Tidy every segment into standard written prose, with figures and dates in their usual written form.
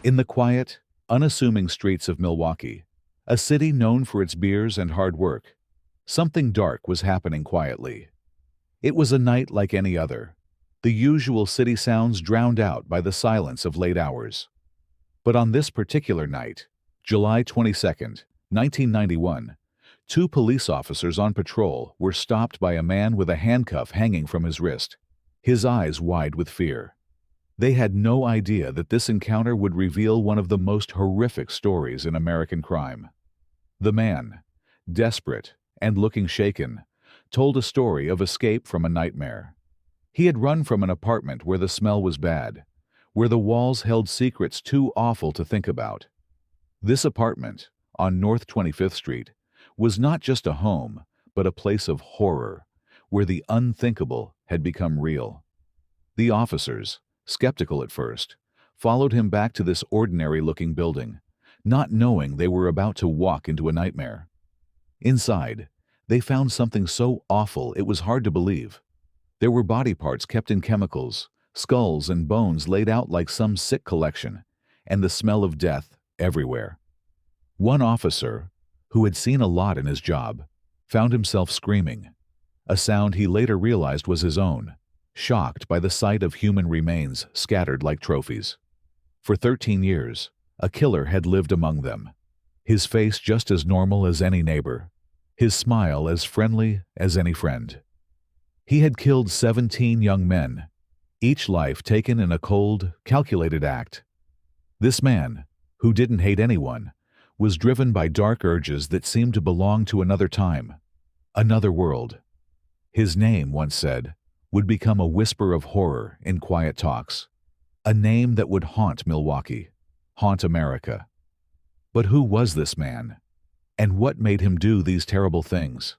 In the quiet, unassuming streets of Milwaukee, a city known for its beers and hard work, something dark was happening quietly. It was a night like any other, the usual city sounds drowned out by the silence of late hours. But on this particular night, July 22, 1991, two police officers on patrol were stopped by a man with a handcuff hanging from his wrist, his eyes wide with fear. They had no idea that this encounter would reveal one of the most horrific stories in American crime. The man, desperate and looking shaken, told a story of escape from a nightmare. He had run from an apartment where the smell was bad, where the walls held secrets too awful to think about. This apartment, on North 25th Street, was not just a home, but a place of horror, where the unthinkable had become real. The officers, skeptical at first, followed him back to this ordinary-looking building, not knowing they were about to walk into a nightmare. Inside, they found something so awful it was hard to believe. There were body parts kept in chemicals, skulls and bones laid out like some sick collection, and the smell of death everywhere. One officer, who had seen a lot in his job, found himself screaming, a sound he later realized was his own, shocked by the sight of human remains scattered like trophies. For 13 years, a killer had lived among them, his face just as normal as any neighbor, his smile as friendly as any friend. He had killed 17 young men, each life taken in a cold, calculated act. This man, who didn't hate anyone, was driven by dark urges that seemed to belong to another time, another world. His name, once said, would become a whisper of horror in quiet talks, a name that would haunt Milwaukee, haunt America. But who was this man? And what made him do these terrible things?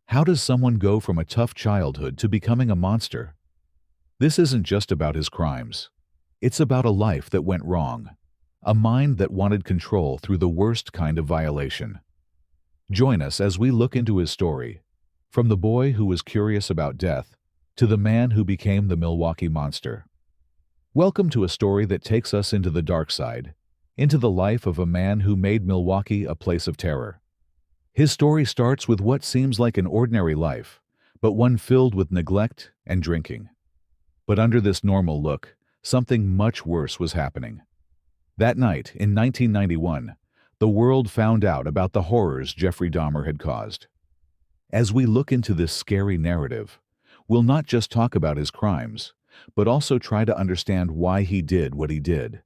How does someone go from a tough childhood to becoming a monster? This isn't just about his crimes. It's about a life that went wrong, a mind that wanted control through the worst kind of violation. Join us as we look into his story, from the boy who was curious about death to the man who became the Milwaukee Monster. Welcome to a story that takes us into the dark side, into the life of a man who made Milwaukee a place of terror. His story starts with what seems like an ordinary life, but one filled with neglect and drinking. But under this normal look, something much worse was happening. That night, in 1991, the world found out about the horrors Jeffrey Dahmer had caused. As we look into this scary narrative, we'll not just talk about his crimes, but also try to understand why he did what he did,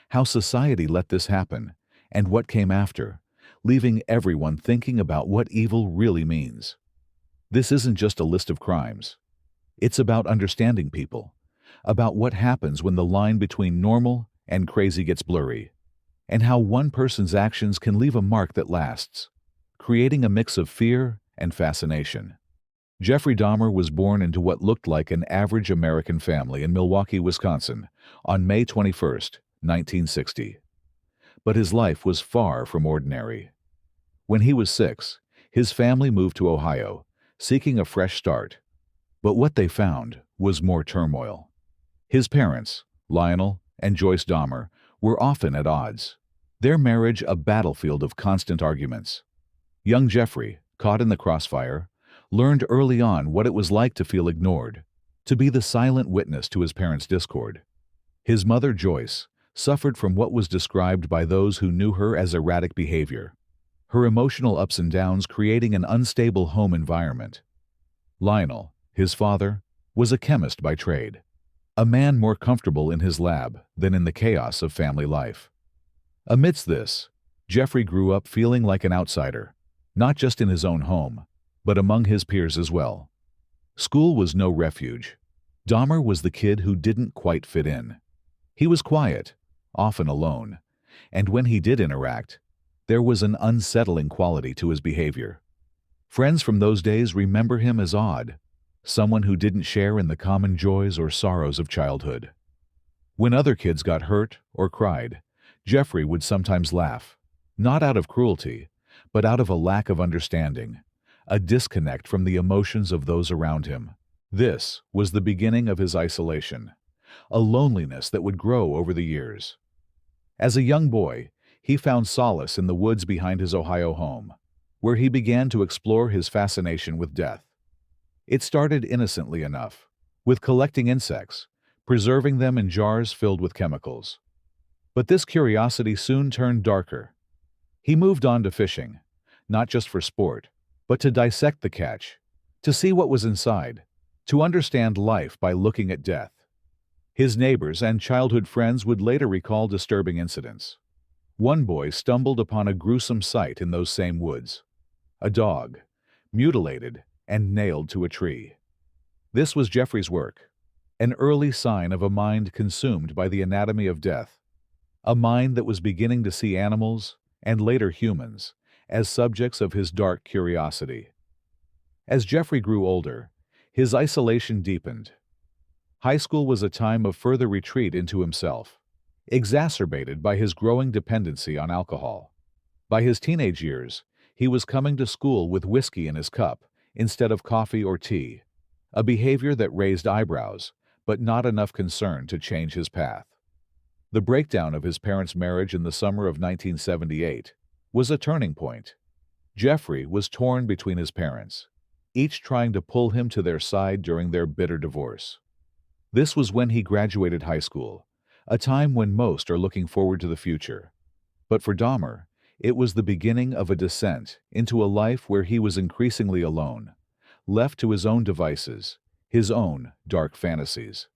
how society let this happen, and what came after, leaving everyone thinking about what evil really means. This isn't just a list of crimes. It's about understanding people, about what happens when the line between normal and crazy gets blurry, and how one person's actions can leave a mark that lasts, creating a mix of fear and fascination. Jeffrey Dahmer was born into what looked like an average American family in Milwaukee, Wisconsin, on May 21, 1960. But his life was far from ordinary. When he was 6, his family moved to Ohio, seeking a fresh start. But what they found was more turmoil. His parents, Lionel and Joyce Dahmer, were often at odds, their marriage a battlefield of constant arguments. Young Jeffrey, caught in the crossfire, learned early on what it was like to feel ignored, to be the silent witness to his parents' discord. His mother, Joyce, suffered from what was described by those who knew her as erratic behavior, her emotional ups and downs creating an unstable home environment. Lionel, his father, was a chemist by trade, a man more comfortable in his lab than in the chaos of family life. Amidst this, Jeffrey grew up feeling like an outsider, not just in his own home, but among his peers as well. School was no refuge. Dahmer was the kid who didn't quite fit in. He was quiet, often alone, and when he did interact, there was an unsettling quality to his behavior. Friends from those days remember him as odd, someone who didn't share in the common joys or sorrows of childhood. When other kids got hurt or cried, Jeffrey would sometimes laugh, not out of cruelty, but out of a lack of understanding, a disconnect from the emotions of those around him. This was the beginning of his isolation, a loneliness that would grow over the years. As a young boy, he found solace in the woods behind his Ohio home, where he began to explore his fascination with death. It started innocently enough, with collecting insects, preserving them in jars filled with chemicals. But this curiosity soon turned darker. He moved on to fishing, not just for sport, but to dissect the catch, to see what was inside, to understand life by looking at death. His neighbors and childhood friends would later recall disturbing incidents. One boy stumbled upon a gruesome sight in those same woods: a dog, mutilated and nailed to a tree. This was Jeffrey's work, an early sign of a mind consumed by the anatomy of death, a mind that was beginning to see animals, and later humans, as subjects of his dark curiosity. As Jeffrey grew older, his isolation deepened. High school was a time of further retreat into himself, exacerbated by his growing dependency on alcohol. By his teenage years, he was coming to school with whiskey in his cup instead of coffee or tea, a behavior that raised eyebrows, but not enough concern to change his path. The breakdown of his parents' marriage in the summer of 1978 was a turning point. Jeffrey was torn between his parents, each trying to pull him to their side during their bitter divorce. This was when he graduated high school, a time when most are looking forward to the future. But for Dahmer, it was the beginning of a descent into a life where he was increasingly alone, left to his own devices, his own dark fantasies.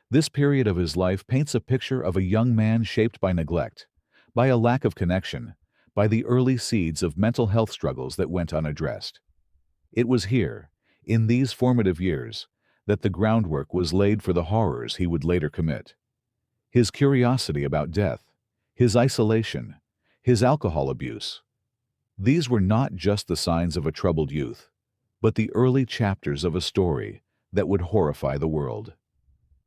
This period of his life paints a picture of a young man shaped by neglect, by a lack of connection, by the early seeds of mental health struggles that went unaddressed. It was here, in these formative years, that the groundwork was laid for the horrors he would later commit. His curiosity about death, his isolation, his alcohol abuse. These were not just the signs of a troubled youth, but the early chapters of a story that would horrify the world.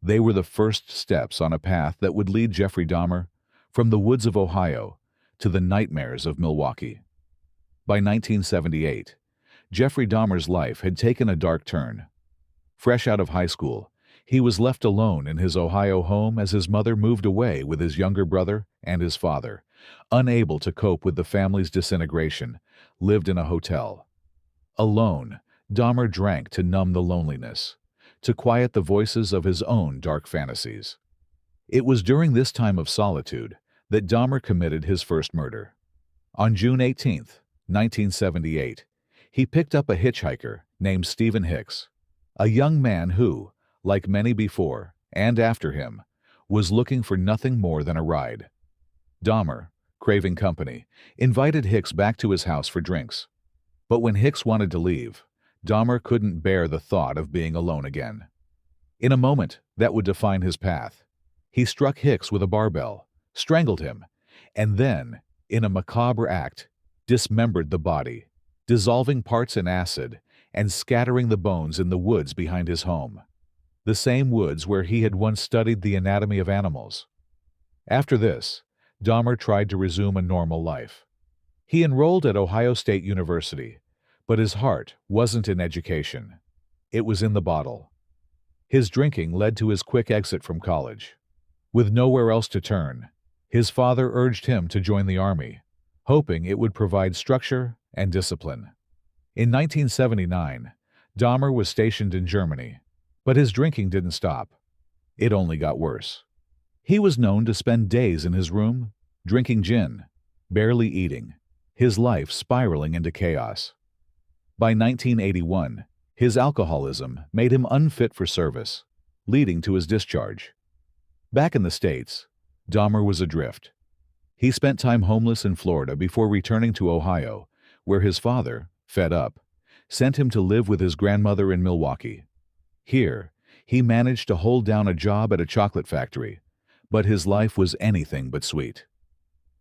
They were the first steps on a path that would lead Jeffrey Dahmer from the woods of Ohio to the nightmares of Milwaukee. By 1978, Jeffrey Dahmer's life had taken a dark turn. Fresh out of high school, he was left alone in his Ohio home as his mother moved away with his younger brother and his father, unable to cope with the family's disintegration, lived in a hotel. Alone, Dahmer drank to numb the loneliness, to quiet the voices of his own dark fantasies. It was during this time of solitude that Dahmer committed his first murder. On June 18, 1978, he picked up a hitchhiker named Stephen Hicks, a young man who, like many before and after him, was looking for nothing more than a ride. Dahmer, craving company, invited Hicks back to his house for drinks. But when Hicks wanted to leave, Dahmer couldn't bear the thought of being alone again. In a moment that would define his path, he struck Hicks with a barbell, strangled him, and then, in a macabre act, dismembered the body, dissolving parts in acid and scattering the bones in the woods behind his home, the same woods where he had once studied the anatomy of animals. After this, Dahmer tried to resume a normal life. He enrolled at Ohio State University, but his heart wasn't in education. It was in the bottle. His drinking led to his quick exit from college. With nowhere else to turn, his father urged him to join the Army, hoping it would provide structure and discipline. In 1979, Dahmer was stationed in Germany, but his drinking didn't stop. It only got worse. He was known to spend days in his room, drinking gin, barely eating, his life spiraling into chaos. By 1981, his alcoholism made him unfit for service, leading to his discharge. Back in the States, Dahmer was adrift. He spent time homeless in Florida before returning to Ohio, where his father, fed up, sent him to live with his grandmother in Milwaukee. Here, he managed to hold down a job at a chocolate factory, but his life was anything but sweet.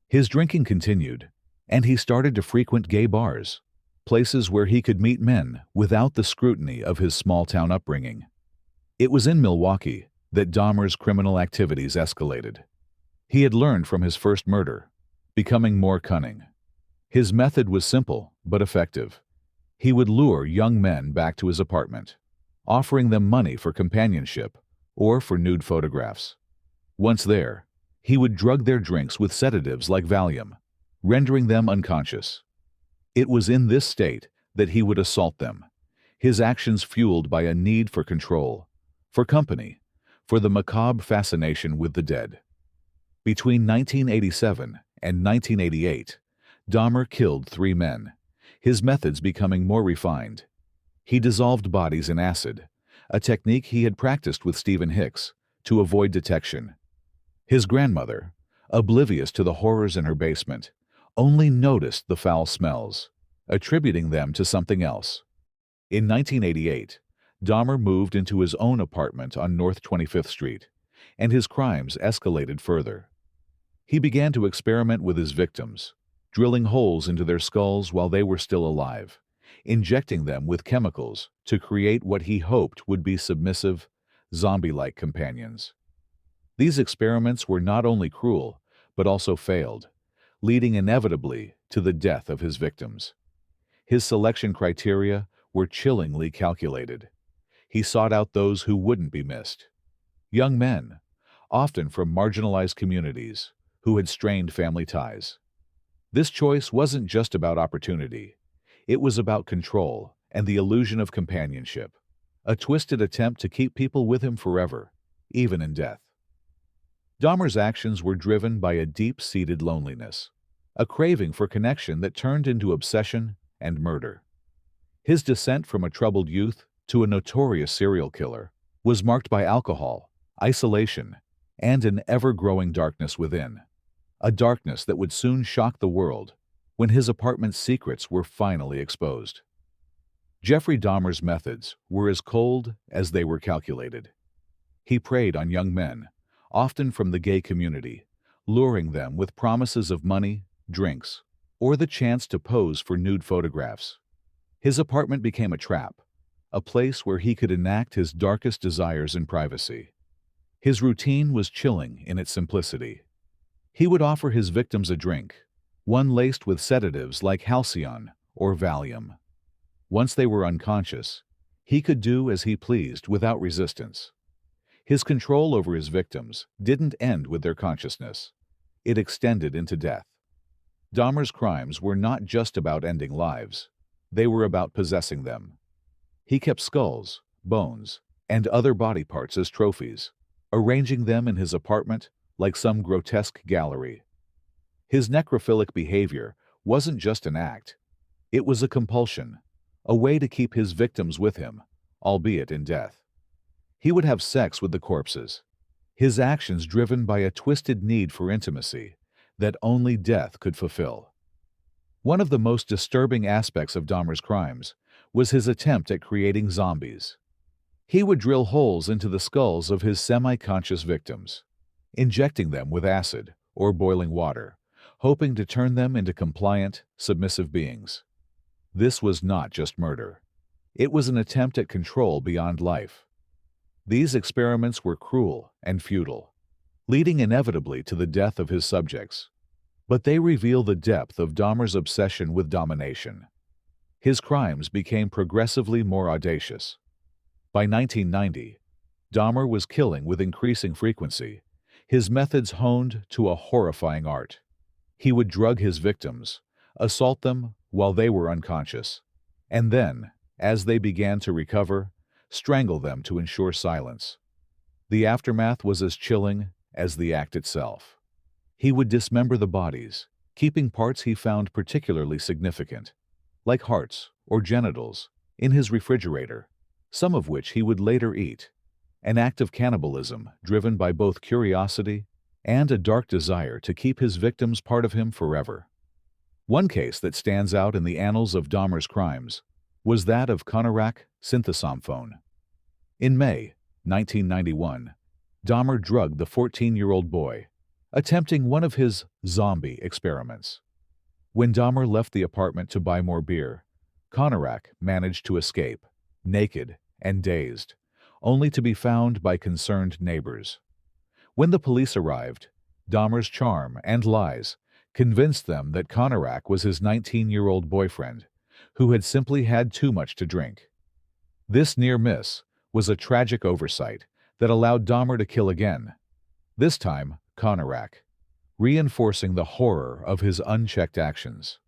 His drinking continued, and he started to frequent gay bars, places where he could meet men without the scrutiny of his small-town upbringing. It was in Milwaukee that Dahmer's criminal activities escalated. He had learned from his first murder, becoming more cunning. His method was simple but effective. He would lure young men back to his apartment, offering them money for companionship or for nude photographs. Once there, He would drug their drinks with sedatives like Valium, rendering them unconscious. It was in this state that he would assault them, his actions fueled by a need for control, for company, for the macabre fascination with the dead. Between 1987 and 1988, Dahmer killed 3 men, his methods becoming more refined. He dissolved bodies in acid, a technique he had practiced with Stephen Hicks, to avoid detection. His grandmother, oblivious to the horrors in her basement, only noticed the foul smells, attributing them to something else. In 1988, Dahmer moved into his own apartment on North 25th Street, and his crimes escalated further. He began to experiment with his victims, drilling holes into their skulls while they were still alive, injecting them with chemicals to create what he hoped would be submissive, zombie-like companions. These experiments were not only cruel, but also failed, leading inevitably to the death of his victims. His selection criteria were chillingly calculated. He sought out those who wouldn't be missed. Young men, often from marginalized communities, who had strained family ties. This choice wasn't just about opportunity. It was about control and the illusion of companionship, a twisted attempt to keep people with him forever, even in death. Dahmer's actions were driven by a deep-seated loneliness, a craving for connection that turned into obsession and murder. His descent from a troubled youth to a notorious serial killer was marked by alcohol, isolation, and an ever-growing darkness within. A darkness that would soon shock the world when his apartment's secrets were finally exposed. Jeffrey Dahmer's methods were as cold as they were calculated. He preyed on young men, often from the gay community, luring them with promises of money, drinks, or the chance to pose for nude photographs. His apartment became a trap, a place where he could enact his darkest desires in privacy. His routine was chilling in its simplicity. He would offer his victims a drink, one laced with sedatives like Halcyon or Valium. Once they were unconscious, he could do as he pleased without resistance. His control over his victims didn't end with their consciousness. It extended into death. Dahmer's crimes were not just about ending lives. They were about possessing them. He kept skulls, bones, and other body parts as trophies, arranging them in his apartment like some grotesque gallery. His necrophilic behavior wasn't just an act. It was a compulsion, a way to keep his victims with him, albeit in death. He would have sex with the corpses, his actions driven by a twisted need for intimacy that only death could fulfill. One of the most disturbing aspects of Dahmer's crimes was his attempt at creating zombies. He would drill holes into the skulls of his semi-conscious victims, injecting them with acid or boiling water, hoping to turn them into compliant, submissive beings. This was not just murder. It was an attempt at control beyond life. These experiments were cruel and futile, leading inevitably to the death of his subjects. But they reveal the depth of Dahmer's obsession with domination. His crimes became progressively more audacious. By 1990, Dahmer was killing with increasing frequency, his methods honed to a horrifying art. He would drug his victims, assault them while they were unconscious, and then, as they began to recover, strangle them to ensure silence. The aftermath was as chilling as the act itself. He would dismember the bodies, keeping parts he found particularly significant, like hearts or genitals, in his refrigerator, some of which he would later eat, an act of cannibalism driven by both curiosity and a dark desire to keep his victims part of him forever. One case that stands out in the annals of Dahmer's crimes was that of Konarak Synthesomphone. In May 1991, Dahmer drugged the 14-year-old boy, attempting one of his zombie experiments. When Dahmer left the apartment to buy more beer, Konarak managed to escape, naked and dazed, only to be found by concerned neighbors. When the police arrived, Dahmer's charm and lies convinced them that Konarak was his 19-year-old boyfriend, who had simply had too much to drink. This near miss was a tragic oversight that allowed Dahmer to kill again. This time, Conorak, reinforcing the horror of his unchecked actions.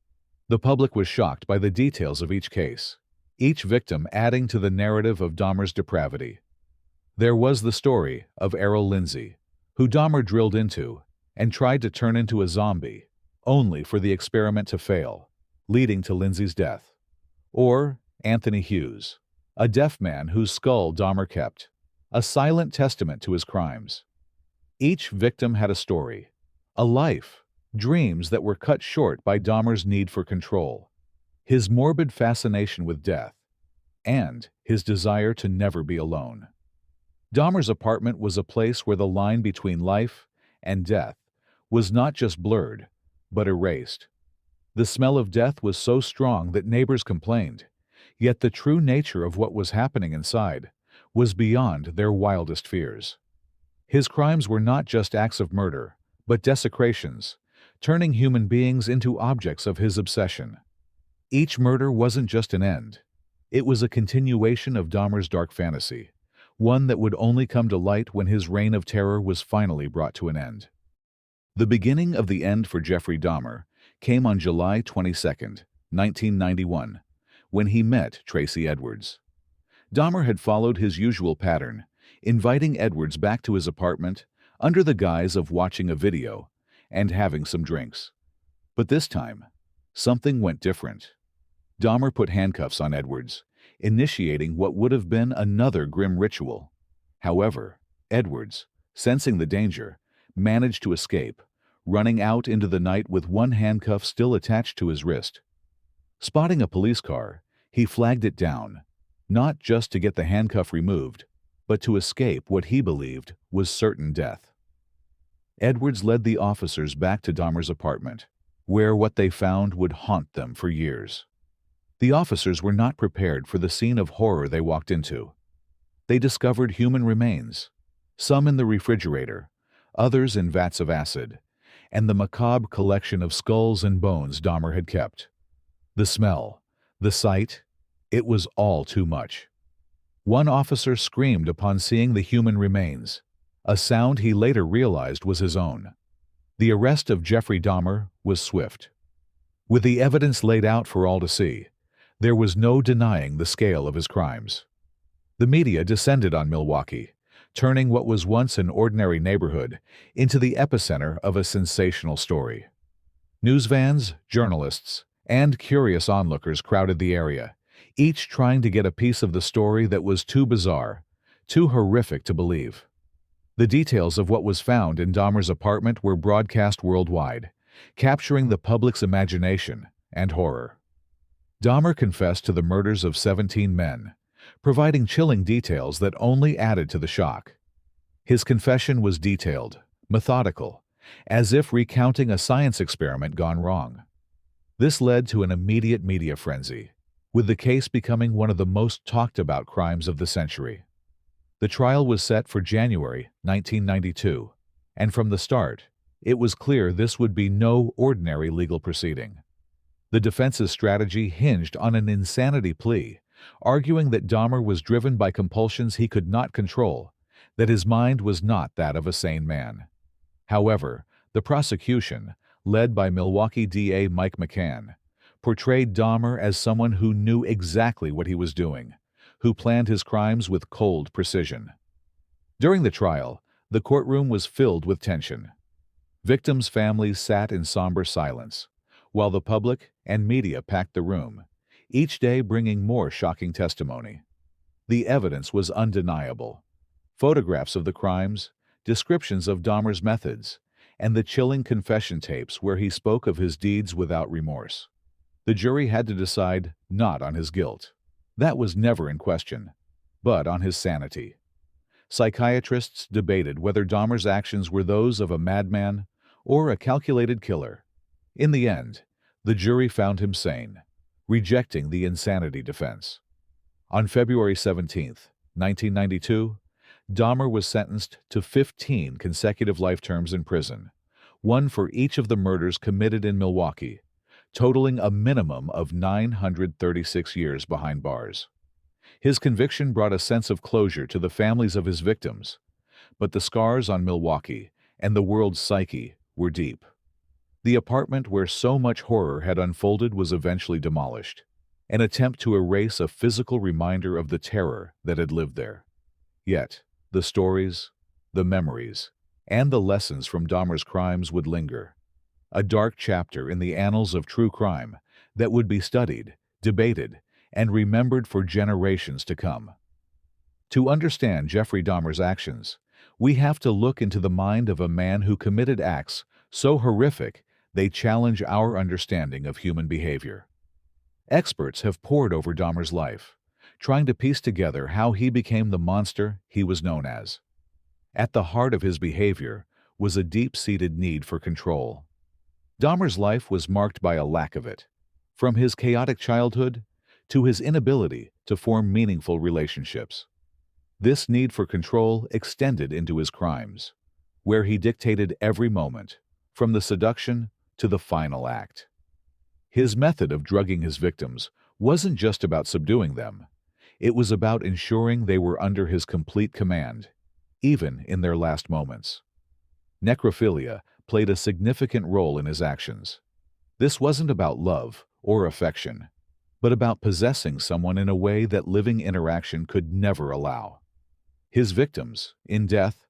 The public was shocked by the details of each case, each victim adding to the narrative of Dahmer's depravity. There was the story of Errol Lindsay, who Dahmer drilled into and tried to turn into a zombie, only for the experiment to fail, leading to Lindsay's death. Or Anthony Hughes, a deaf man whose skull Dahmer kept, a silent testament to his crimes. Each victim had a story, a life, dreams that were cut short by Dahmer's need for control, his morbid fascination with death, and his desire to never be alone. Dahmer's apartment was a place where the line between life and death was not just blurred, but erased. The smell of death was so strong that neighbors complained, yet the true nature of what was happening inside was beyond their wildest fears. His crimes were not just acts of murder, but desecrations, turning human beings into objects of his obsession. Each murder wasn't just an end. It was a continuation of Dahmer's dark fantasy, one that would only come to light when his reign of terror was finally brought to an end. The beginning of the end for Jeffrey Dahmer came on July 22, 1991, when he met Tracy Edwards. Dahmer had followed his usual pattern, inviting Edwards back to his apartment under the guise of watching a video and having some drinks. But this time, something went different. Dahmer put handcuffs on Edwards, initiating what would have been another grim ritual. However, Edwards, sensing the danger, managed to escape, running out into the night with one handcuff still attached to his wrist. Spotting a police car, he flagged it down, not just to get the handcuff removed, but to escape what he believed was certain death. Edwards led the officers back to Dahmer's apartment, where what they found would haunt them for years. The officers were not prepared for the scene of horror they walked into. They discovered human remains, some in the refrigerator, others in vats of acid, and the macabre collection of skulls and bones Dahmer had kept. The smell, the sight, it was all too much. One officer screamed upon seeing the human remains, a sound he later realized was his own. The arrest of Jeffrey Dahmer was swift. With the evidence laid out for all to see, there was no denying the scale of his crimes. The media descended on Milwaukee, turning what was once an ordinary neighborhood into the epicenter of a sensational story. News vans, journalists, and curious onlookers crowded the area, each trying to get a piece of the story that was too bizarre, too horrific to believe. The details of what was found in Dahmer's apartment were broadcast worldwide, capturing the public's imagination and horror. Dahmer confessed to the murders of 17 men, providing chilling details that only added to the shock. His confession was detailed, methodical, as if recounting a science experiment gone wrong. This led to an immediate media frenzy, with the case becoming one of the most talked about crimes of the century. The trial was set for January 1992, and from the start, it was clear this would be no ordinary legal proceeding. The defense's strategy hinged on an insanity plea, arguing that Dahmer was driven by compulsions he could not control, that his mind was not that of a sane man. However, the prosecution, led by Milwaukee DA Mike McCann, portrayed Dahmer as someone who knew exactly what he was doing, who planned his crimes with cold precision. During the trial, the courtroom was filled with tension. Victims' families sat in somber silence, while the public and media packed the room, each day bringing more shocking testimony. The evidence was undeniable. Photographs of the crimes, descriptions of Dahmer's methods, and the chilling confession tapes where he spoke of his deeds without remorse. The jury had to decide not on his guilt. That was never in question, but on his sanity. Psychiatrists debated whether Dahmer's actions were those of a madman or a calculated killer. In the end, the jury found him sane, rejecting the insanity defense. On February 17, 1992, Dahmer was sentenced to 15 consecutive life terms in prison, one for each of the murders committed in Milwaukee, totaling a minimum of 936 years behind bars. His conviction brought a sense of closure to the families of his victims, but the scars on Milwaukee and the world's psyche were deep. The apartment where so much horror had unfolded was eventually demolished, an attempt to erase a physical reminder of the terror that had lived there. Yet, the stories, the memories, and the lessons from Dahmer's crimes would linger, a dark chapter in the annals of true crime that would be studied, debated, and remembered for generations to come. To understand Jeffrey Dahmer's actions, we have to look into the mind of a man who committed acts so horrific they challenge our understanding of human behavior. Experts have pored over Dahmer's life, trying to piece together how he became the monster he was known as. At the heart of his behavior was a deep-seated need for control. Dahmer's life was marked by a lack of it, from his chaotic childhood to his inability to form meaningful relationships. This need for control extended into his crimes, where he dictated every moment, from the seduction to the final act. His method of drugging his victims wasn't just about subduing them. It was about ensuring they were under his complete command, even in their last moments. Necrophilia played a significant role in his actions. This wasn't about love or affection, but about possessing someone in a way that living interaction could never allow. His victims, in death,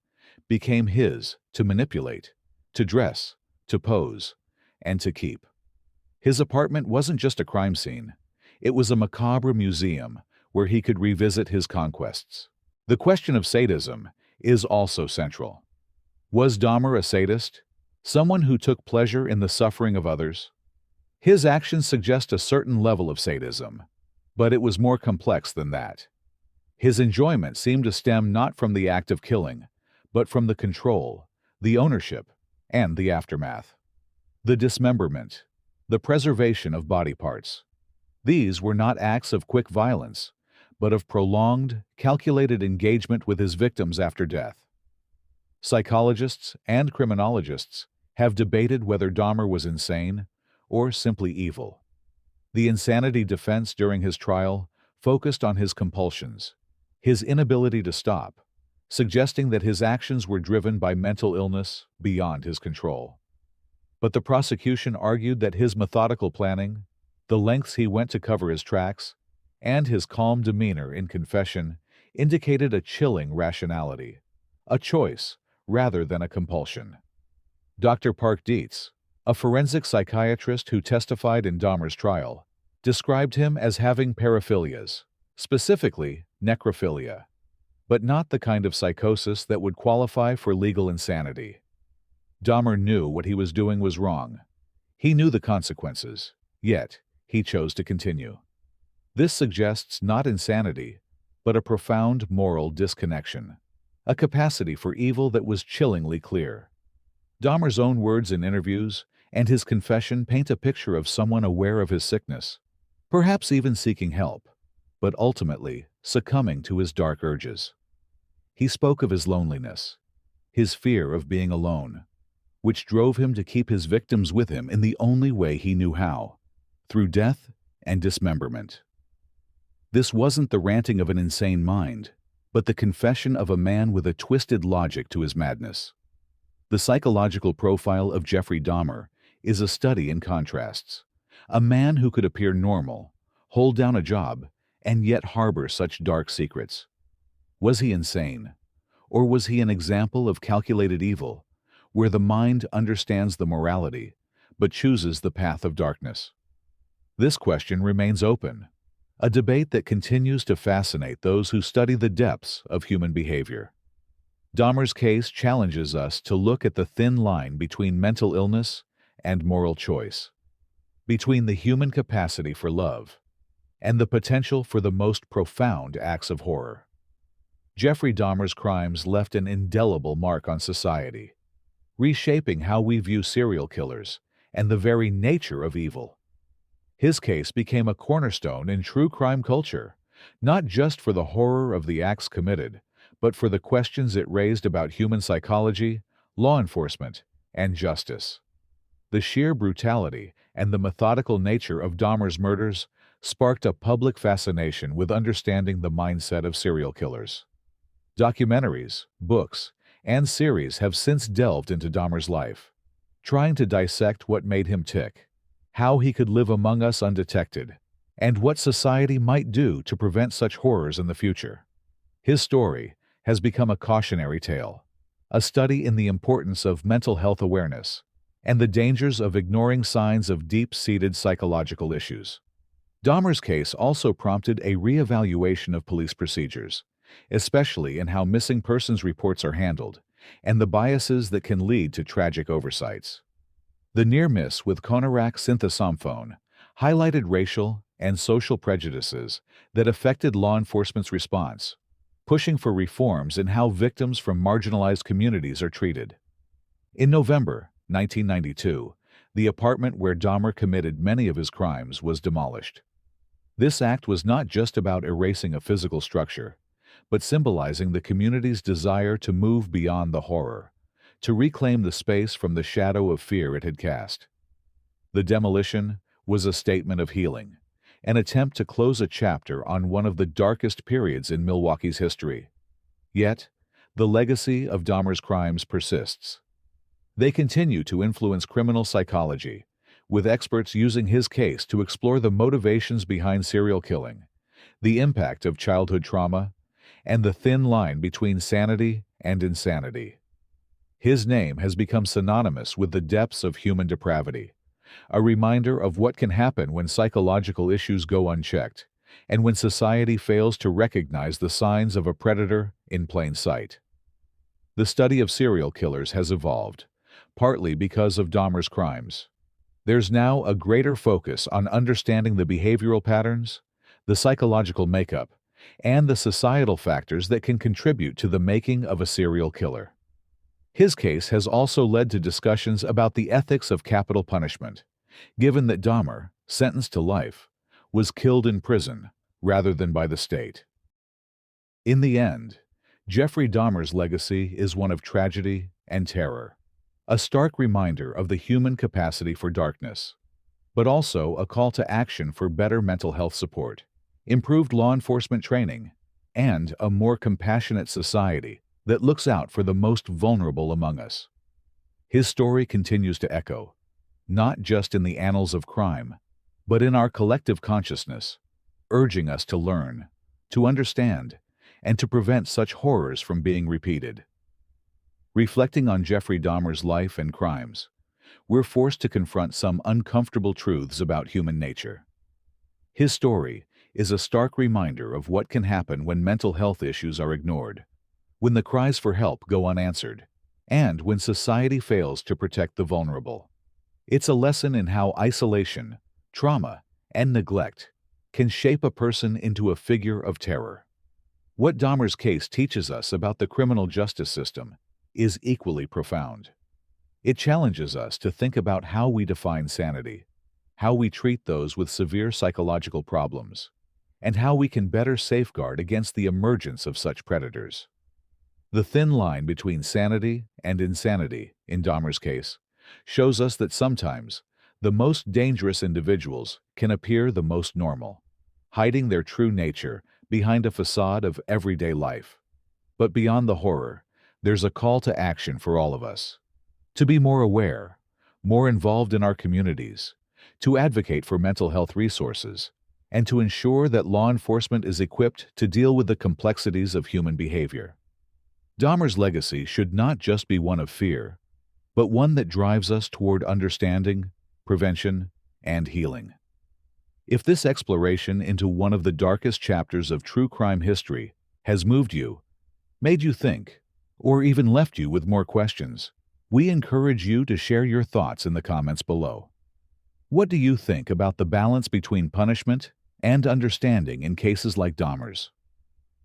became his to manipulate, to dress, to pose, and to keep. His apartment wasn't just a crime scene. It was a macabre museum where he could revisit his conquests. The question of sadism is also central. Was Dahmer a sadist? Someone who took pleasure in the suffering of others? His actions suggest a certain level of sadism, but it was more complex than that. His enjoyment seemed to stem not from the act of killing, but from the control, the ownership, and the aftermath. The dismemberment, the preservation of body parts. These were not acts of quick violence, but of prolonged, calculated engagement with his victims after death. Psychologists and criminologists have debated whether Dahmer was insane or simply evil. The insanity defense during his trial focused on his compulsions, his inability to stop, suggesting that his actions were driven by mental illness beyond his control. But the prosecution argued that his methodical planning, the lengths he went to cover his tracks, and his calm demeanor in confession indicated a chilling rationality, a choice rather than a compulsion. Dr. Park Dietz, a forensic psychiatrist who testified in Dahmer's trial, described him as having paraphilias, specifically necrophilia, but not the kind of psychosis that would qualify for legal insanity. Dahmer knew what he was doing was wrong. He knew the consequences, yet he chose to continue. This suggests not insanity, but a profound moral disconnection, a capacity for evil that was chillingly clear. Dahmer's own words in interviews and his confession paint a picture of someone aware of his sickness, perhaps even seeking help, but ultimately succumbing to his dark urges. He spoke of his loneliness, his fear of being alone, which drove him to keep his victims with him in the only way he knew how, through death and dismemberment. This wasn't the ranting of an insane mind, but the confession of a man with a twisted logic to his madness. The psychological profile of Jeffrey Dahmer is a study in contrasts. A man who could appear normal, hold down a job, and yet harbor such dark secrets. Was he insane? Or was he an example of calculated evil, where the mind understands the morality, but chooses the path of darkness? This question remains open, a debate that continues to fascinate those who study the depths of human behavior. Dahmer's case challenges us to look at the thin line between mental illness and moral choice, between the human capacity for love and the potential for the most profound acts of horror. Jeffrey Dahmer's crimes left an indelible mark on society, reshaping how we view serial killers and the very nature of evil. His case became a cornerstone in true crime culture, not just for the horror of the acts committed, but for the questions it raised about human psychology, law enforcement, and justice. The sheer brutality and the methodical nature of Dahmer's murders sparked a public fascination with understanding the mindset of serial killers. Documentaries, books, and series have since delved into Dahmer's life, trying to dissect what made him tick, how he could live among us undetected, and what society might do to prevent such horrors in the future. His story has become a cautionary tale, a study in the importance of mental health awareness and the dangers of ignoring signs of deep-seated psychological issues. Dahmer's case also prompted a re-evaluation of police procedures, especially in how missing persons reports are handled and the biases that can lead to tragic oversights. The near-miss with Konarak Synthosamphone highlighted racial and social prejudices that affected law enforcement's response, pushing for reforms in how victims from marginalized communities are treated. In November 1992, the apartment where Dahmer committed many of his crimes was demolished. This act was not just about erasing a physical structure, but symbolizing the community's desire to move beyond the horror, to reclaim the space from the shadow of fear it had cast. The demolition was a statement of healing, an attempt to close a chapter on one of the darkest periods in Milwaukee's history. Yet, the legacy of Dahmer's crimes persists. They continue to influence criminal psychology, with experts using his case to explore the motivations behind serial killing, the impact of childhood trauma, and the thin line between sanity and insanity. His name has become synonymous with the depths of human depravity, a reminder of what can happen when psychological issues go unchecked, and when society fails to recognize the signs of a predator in plain sight. The study of serial killers has evolved, partly because of Dahmer's crimes. There's now a greater focus on understanding the behavioral patterns, the psychological makeup, and the societal factors that can contribute to the making of a serial killer. His case has also led to discussions about the ethics of capital punishment, given that Dahmer, sentenced to life, was killed in prison rather than by the state. In the end, Jeffrey Dahmer's legacy is one of tragedy and terror, a stark reminder of the human capacity for darkness, but also a call to action for better mental health support, improved law enforcement training, and a more compassionate society that looks out for the most vulnerable among us. His story continues to echo, not just in the annals of crime, but in our collective consciousness, urging us to learn, to understand, and to prevent such horrors from being repeated. Reflecting on Jeffrey Dahmer's life and crimes, we're forced to confront some uncomfortable truths about human nature. His story is a stark reminder of what can happen when mental health issues are ignored, when the cries for help go unanswered, and when society fails to protect the vulnerable. It's a lesson in how isolation, trauma, and neglect can shape a person into a figure of terror. What Dahmer's case teaches us about the criminal justice system is equally profound. It challenges us to think about how we define sanity, how we treat those with severe psychological problems, and how we can better safeguard against the emergence of such predators. The thin line between sanity and insanity, in Dahmer's case, shows us that sometimes the most dangerous individuals can appear the most normal, hiding their true nature behind a facade of everyday life. But beyond the horror, there's a call to action for all of us. To be more aware, more involved in our communities, to advocate for mental health resources, and to ensure that law enforcement is equipped to deal with the complexities of human behavior. Dahmer's legacy should not just be one of fear, but one that drives us toward understanding, prevention, and healing. If this exploration into one of the darkest chapters of true crime history has moved you, made you think, or even left you with more questions, we encourage you to share your thoughts in the comments below. What do you think about the balance between punishment and understanding in cases like Dahmer's?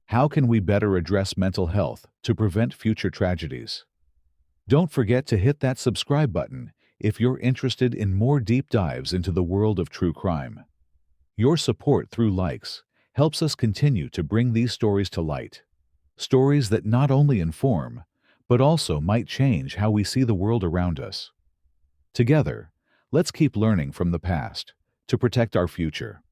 How can we better address mental health to prevent future tragedies? Don't forget to hit that subscribe button if you're interested in more deep dives into the world of true crime. Your support through likes helps us continue to bring these stories to light. Stories that not only inform, but also might change how we see the world around us. Together, let's keep learning from the past to protect our future.